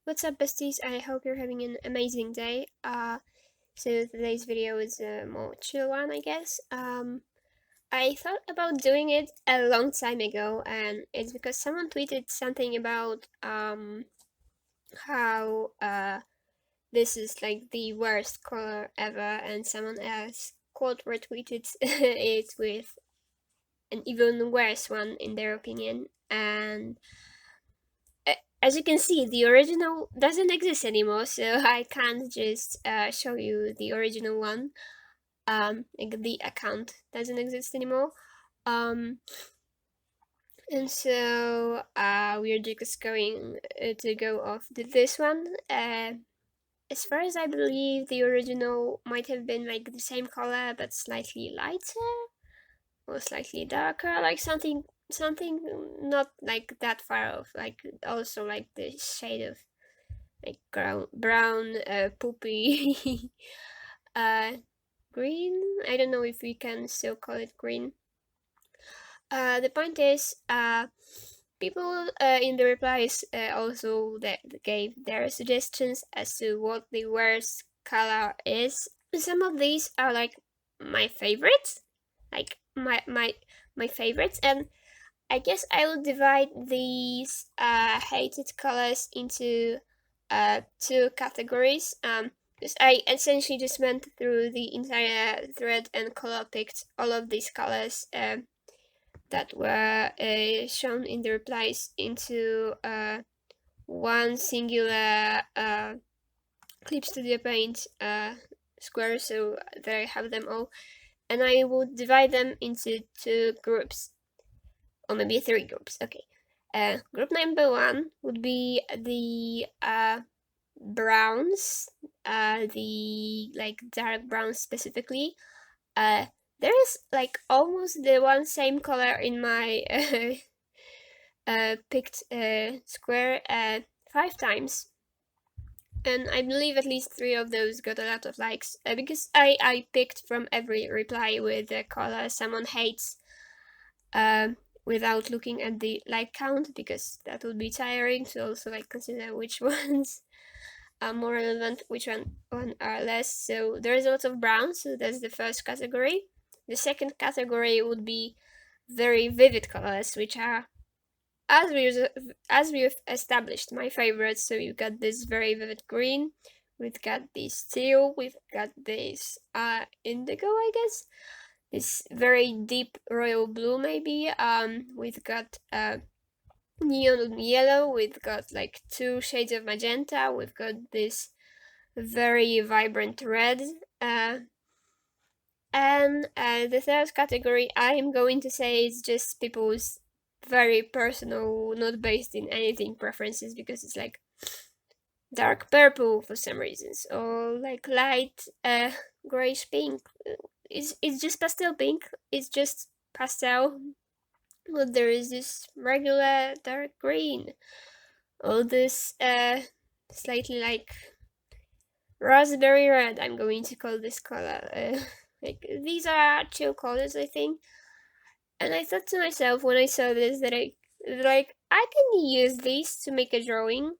What's up, besties? I hope you're having an amazing day. So today's video is a more chill one, I guess. I thought about doing it a long time ago, and it's because someone tweeted something about how this is like the worst color ever, and someone else quote retweeted it with an even worse one in their opinion, and as you can see, the original doesn't exist anymore, so I can't just show you the original one. Like the account doesn't exist anymore. Um, and so we're just going to go off this one. As far as I believe, the original might have been like the same color but slightly lighter or slightly darker, like something not like that far off, like also like the shade of like brown, poopy, uh, green. I don't know if we can still call it green. The point is, people in the replies also that gave their suggestions as to what the worst color is. Some of these are like my favorites, like my favorites, and I guess I would divide these hated colors into two categories. Because I essentially just went through the entire thread and color picked all of these colors that were shown in the replies into one singular Clip Studio Paint square, so that I have them all, and I would divide them into two groups, or maybe three groups. Okay. Group number one would be the browns, the like dark browns specifically. Uh, there is like almost the one same color in my picked square 5 times. And I believe at least 3 of those got a lot of likes because I picked from every reply with the color someone hates without looking at the like count, because that would be tiring to also like consider which ones are more relevant, which one are less. So there is a lot of brown, so that's the first category. The second category would be very vivid colors, which are, as we've established, my favorites. So you've got this very vivid green, we've got this teal, we've got this indigo, I guess, this very deep royal blue maybe. We've got neon yellow, we've got like 2 shades of magenta, we've got this very vibrant red, uh, and the third category I'm going to say is just people's very personal, not based in anything preferences, because it's like dark purple for some reasons, or like light grayish pink. It's just pastel pink. It's just pastel. But there is this regular dark green, or this slightly like raspberry red. I'm going to call this color. Like these are chill colors, I think. And I thought to myself when I saw this that I can use these to make a drawing.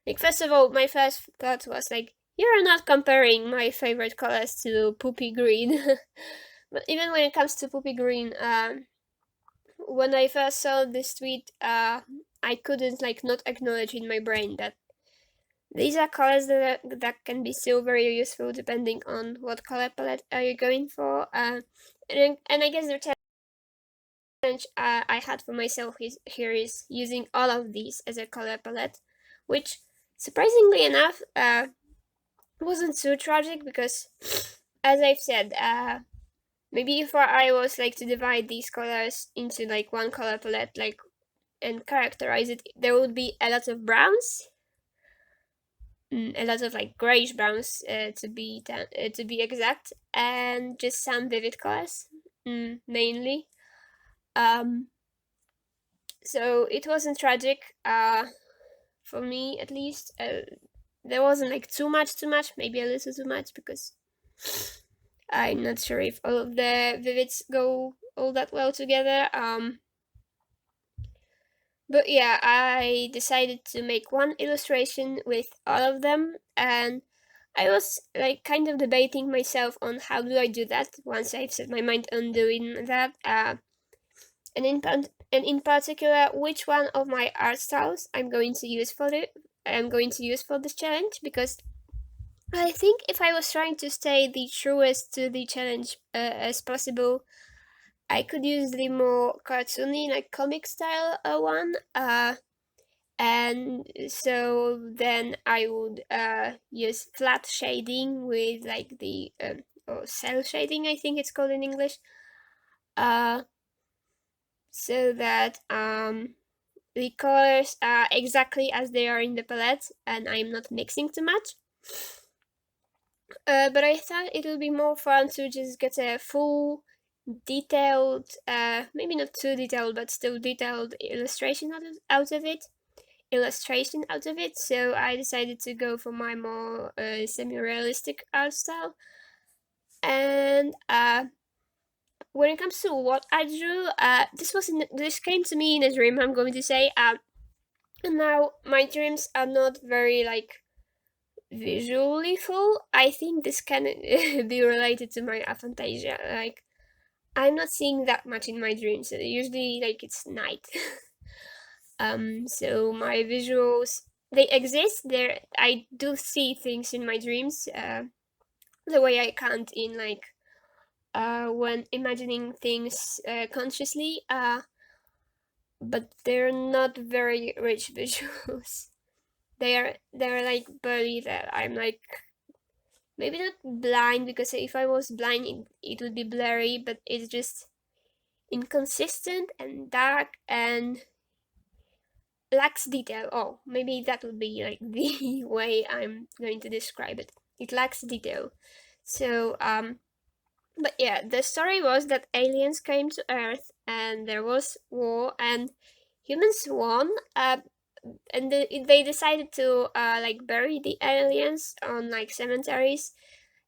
Like, first of all, my first thought was like, you're not comparing my favorite colors to poopy green. But even when it comes to poopy green, when I first saw this tweet, I couldn't like not acknowledge in my brain that these are colors that can be still very useful depending on what color palette are you going for. And I guess the challenge I had for myself here is using all of these as a color palette, which surprisingly enough wasn't so tragic, because as I've said, maybe if I was like to divide these colors into like one color palette, like, and characterize it, there would be a lot of browns, a lot of like grayish browns to be exact, and just some vivid colors, mainly. Um, so it wasn't tragic, for me at least. There wasn't like too much, maybe a little too much, because I'm not sure if all of the vivids go all that well together. But yeah, I decided to make one illustration with all of them, and I was like kind of debating myself on how do I do that once I've set my mind on doing that. And in particular, which one of my art styles I'm going to use for this challenge, because I think if I was trying to stay the truest to the challenge as possible, I could use the more cartoony, like comic style one. And so then I would use flat shading with like the or cell shading, I think it's called in English. Uh, so that the colors are exactly as they are in the palette, and I'm not mixing too much. But I thought it would be more fun to just get a full, detailed, maybe not too detailed, but still detailed illustration out of it. So I decided to go for my more semi-realistic art style. And when it comes to what I drew, this came to me in a dream. I'm going to say, and now my dreams are not very like visually full. I think this can be related to my aphantasia. Like I'm not seeing that much in my dreams. Usually, like it's night. So my visuals, they exist. There, I do see things in my dreams. The way I can't in like when imagining things consciously. But they're not very rich visuals. They're like barely there. I'm like maybe not blind, because if I was blind it would be blurry, but it's just inconsistent and dark and lacks detail. Oh, maybe that would be like the way I'm going to describe it. It lacks detail. So but yeah, the story was that aliens came to Earth and there was war and humans won. And they decided to like bury the aliens on like cemeteries.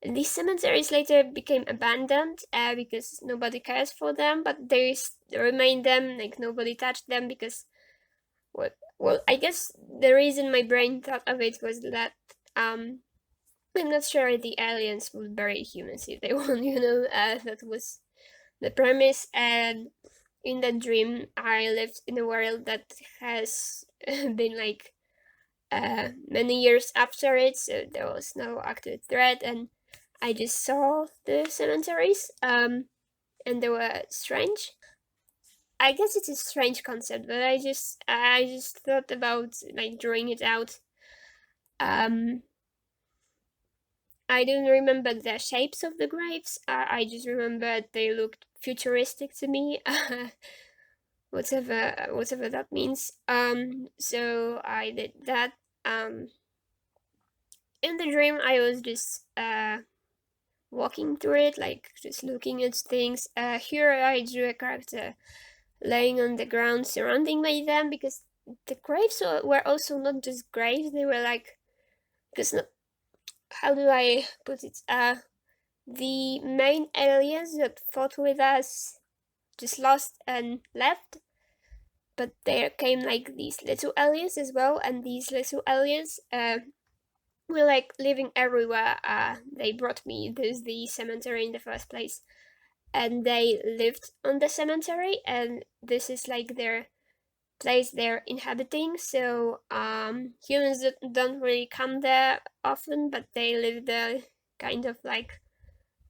And these cemeteries later became abandoned because nobody cares for them, but they remain them, like nobody touched them because well, I guess the reason my brain thought of it was that I'm not sure the aliens would bury humans if they want, that was the premise. And in that dream, I lived in a world that has been like many years after it, so there was no active threat, and I just saw the cemeteries, and they were strange. I guess it's a strange concept, but I just thought about like drawing it out. Um, I don't remember the shapes of the graves. I just remember they looked futuristic to me. Whatever that means. So I did that. Um, in the dream, I was just walking through it, like just looking at things. Here I drew a character laying on the ground, surrounding by them, because the graves were also not just graves; they were like, because not, how do I put it? The main aliens that fought with us just lost and left, but there came like these little aliens as well, and these little aliens were like living everywhere. They brought me the cemetery in the first place, and they lived on the cemetery, and this is like their place they're inhabiting. So humans don't really come there often, but they live there kind of like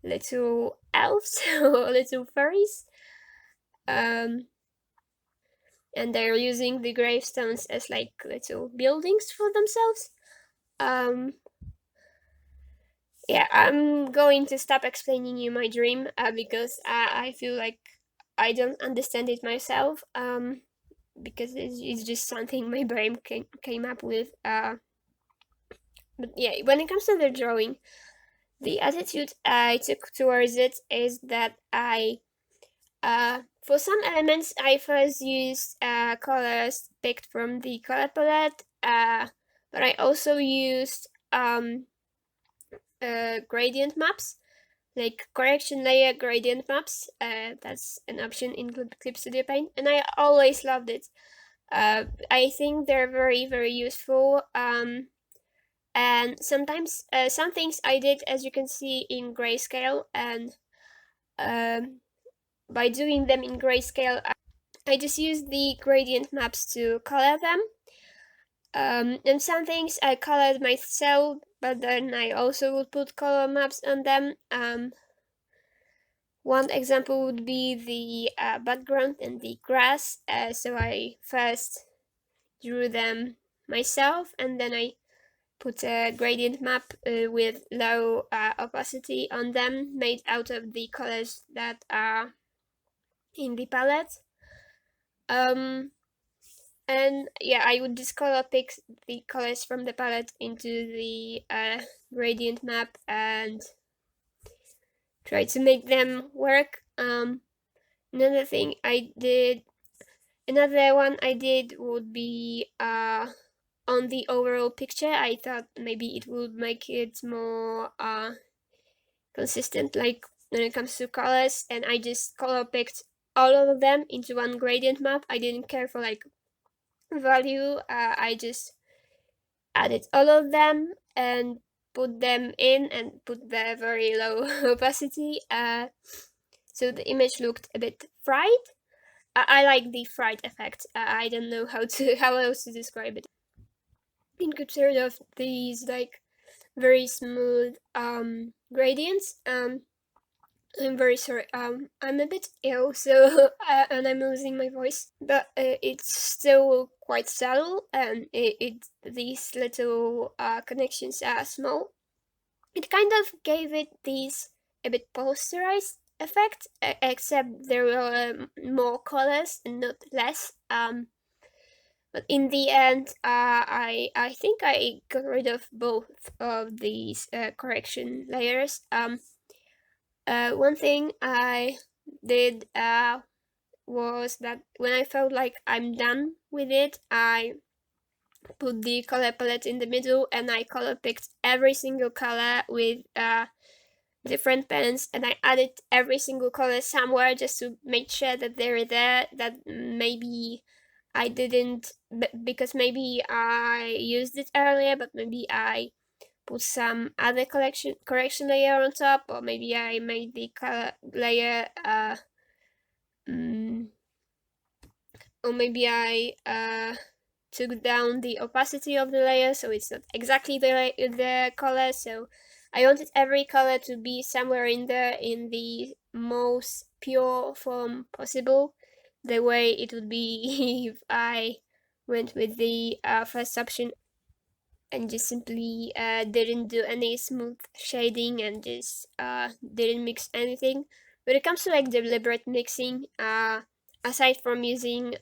little elves or little fairies. Um, and they're using the gravestones as like little buildings for themselves. Um, yeah, I'm going to stop explaining you my dream because I feel like I don't understand it myself. Because it's just something my brain came up with. But yeah, when it comes to the drawing, the attitude I took towards it is that for some elements, I first used colors picked from the color palette, but I also used gradient maps, like correction layer gradient maps. That's an option in Clip Studio Paint, and I always loved it. I think they're very, very useful. And sometimes some things I did, as you can see, in grayscale, and um, by doing them in grayscale, I just use the gradient maps to color them. And some things I colored myself, but then I also would put color maps on them. One example would be the background and the grass. So I first drew them myself, and then I put a gradient map with low opacity on them, made out of the colors that are in the palette. And yeah, I would just color pick the colors from the palette into the gradient map and try to make them work. Another thing I did, another one I did would be on the overall picture. I thought maybe it would make it more consistent, like when it comes to colors, and I just color picked all of them into one gradient map. I didn't care for like value. I just added all of them and put them in and put the very low opacity. So the image looked a bit fried. I like the fried effect. I don't know how else to describe it. In compared of these like very smooth gradients. I'm very sorry. I'm a bit ill, so and I'm losing my voice, but it's still quite subtle, and these little connections are small. It kind of gave it this a bit posterized effect, except there were more colors and not less. But in the end, I think I got rid of both of these correction layers. One thing I did was that when I felt like I'm done with it, I put the color palette in the middle and I color picked every single color with different pens, and I added every single color somewhere just to make sure that they're there, that maybe I didn't, because maybe I used it earlier, but maybe I put some other correction layer on top, or maybe I made the color layer mm, or maybe I took down the opacity of the layer so it's not exactly the color. So I wanted every color to be somewhere in there in the most pure form possible, the way it would be if I went with the first option and just simply didn't do any smooth shading and just didn't mix anything. When it comes to like deliberate mixing, aside from using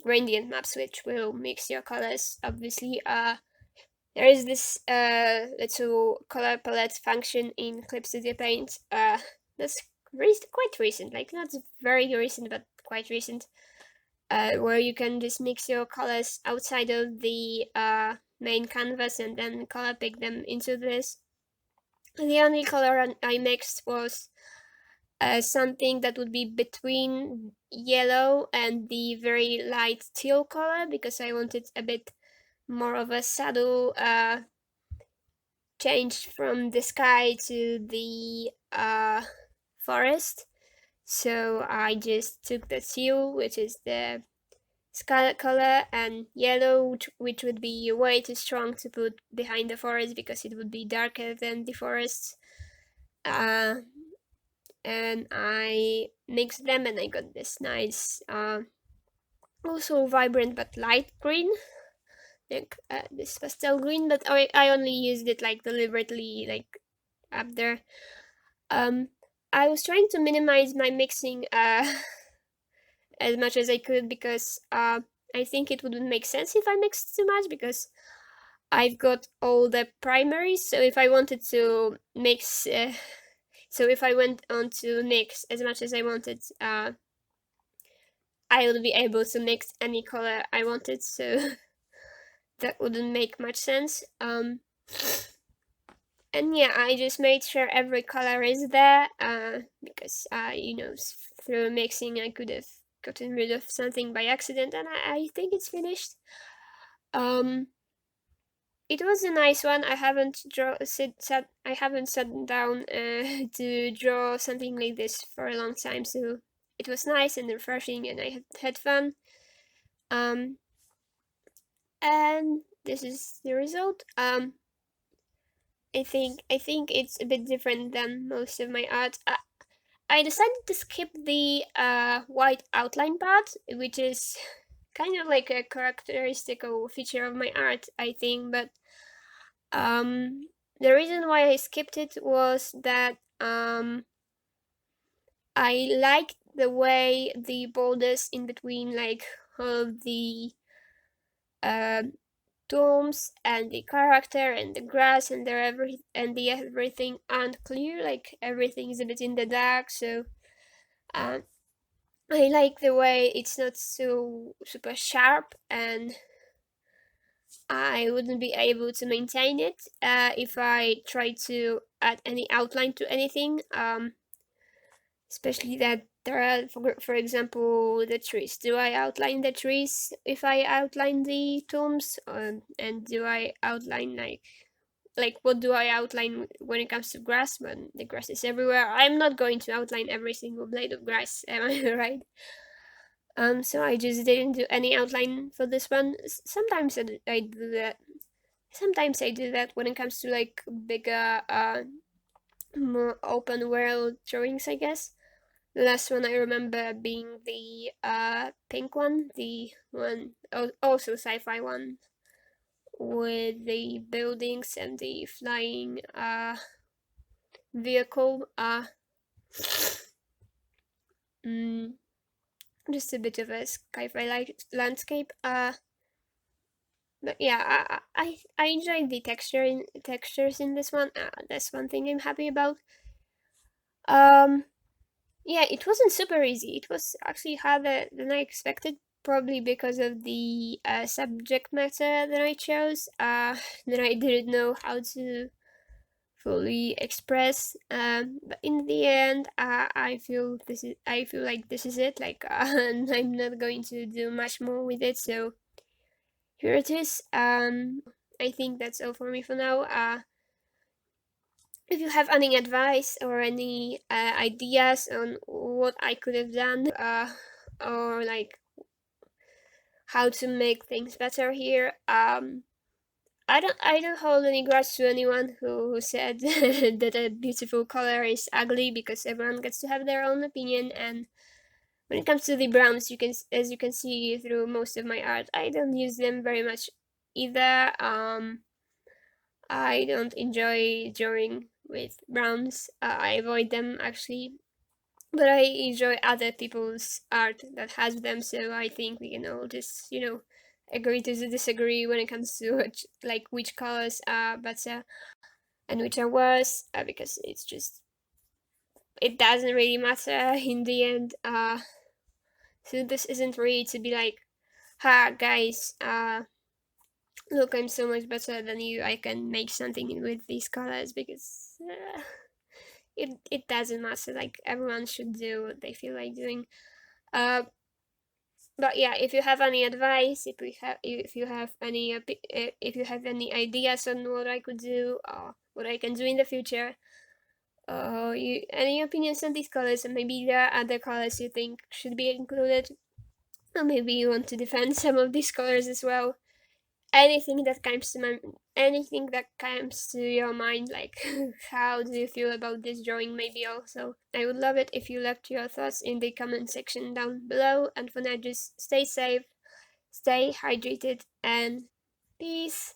gradient maps which will mix your colors, obviously there is this little color palette function in Clip Studio Paint that's quite recent, like not very recent but quite recent, where you can just mix your colors outside of the main canvas and then color pick them into this. The only color I mixed was something that would be between yellow and the very light teal color, because I wanted a bit more of a subtle change from the sky to the forest. So I just took the teal, which is the scarlet color, and yellow, which would be way too strong to put behind the forest because it would be darker than the forest. And I mixed them and I got this nice, also vibrant but light green, like this pastel green, but I only used it like deliberately, like up there. I was trying to minimize my mixing as much as I could, because I think it wouldn't make sense if I mixed too much, because I've got all the primaries, so if I wanted to mix, so if I went on to mix as much as I wanted, I would be able to mix any color I wanted, so that wouldn't make much sense. And yeah, I just made sure every color is there, because through mixing I could have gotten rid of something by accident, and I think it's finished. Um, it was a nice one. I haven't sat down to draw something like this for a long time, so it was nice and refreshing, and I had fun. Um, and this is the result. I think it's a bit different than most of my art. I decided to skip the white outline part, which is kind of like a characteristical feature of my art, I think. But the reason why I skipped it was that I liked the way the borders in between, like all the uh, domes and the character and the grass and the everything aren't clear. Like everything is a bit in the dark, so um, I like the way it's not so super sharp, and I wouldn't be able to maintain it if I try to add any outline to anything. Especially that there are, for example, the trees. Do I outline the trees if I outline the tombs, and do I outline like what do I outline when it comes to grass? When the grass is everywhere, I'm not going to outline every single blade of grass. Am I right? So I just didn't do any outline for this one. Sometimes I do that. Sometimes I do that when it comes to like bigger, more open world drawings, I guess. The last one I remember being the pink one, the one also sci-fi one with the buildings and the flying vehicle. Mm, just a bit of a sci-fi like landscape. But yeah, I enjoyed the textures in this one. That's one thing I'm happy about. Um, yeah, it wasn't super easy. It was actually harder than I expected, probably because of the subject matter that I chose. That I didn't know how to fully express. But in the end, I feel like this is it. Like, and I'm not going to do much more with it. So here it is. I think that's all for me for now. If you have any advice or any ideas on what I could have done, or like how to make things better here, I don't hold any grudge to anyone who said that a beautiful color is ugly, because everyone gets to have their own opinion. And when it comes to the browns, as you can see through most of my art, I don't use them very much either. I don't enjoy drawing with browns. I avoid them actually, but I enjoy other people's art that has them. So I think we can all just, agree to disagree when it comes to like which colors are better and which are worse, because it doesn't really matter in the end. So this isn't really to be like, ha guys, look, I'm so much better than you. I can make something with these colors, because it doesn't matter. Like everyone should do what they feel like doing. Uh, but yeah, if you have any advice, if you have any ideas on what I could do or what I can do in the future, any opinions on these colors, and maybe there are other colors you think should be included, or maybe you want to defend some of these colors as well. Anything that comes to your mind, like how do you feel about this drawing, maybe also. I would love it if you left your thoughts in the comment section down below, and for now, just stay safe, stay hydrated, and peace.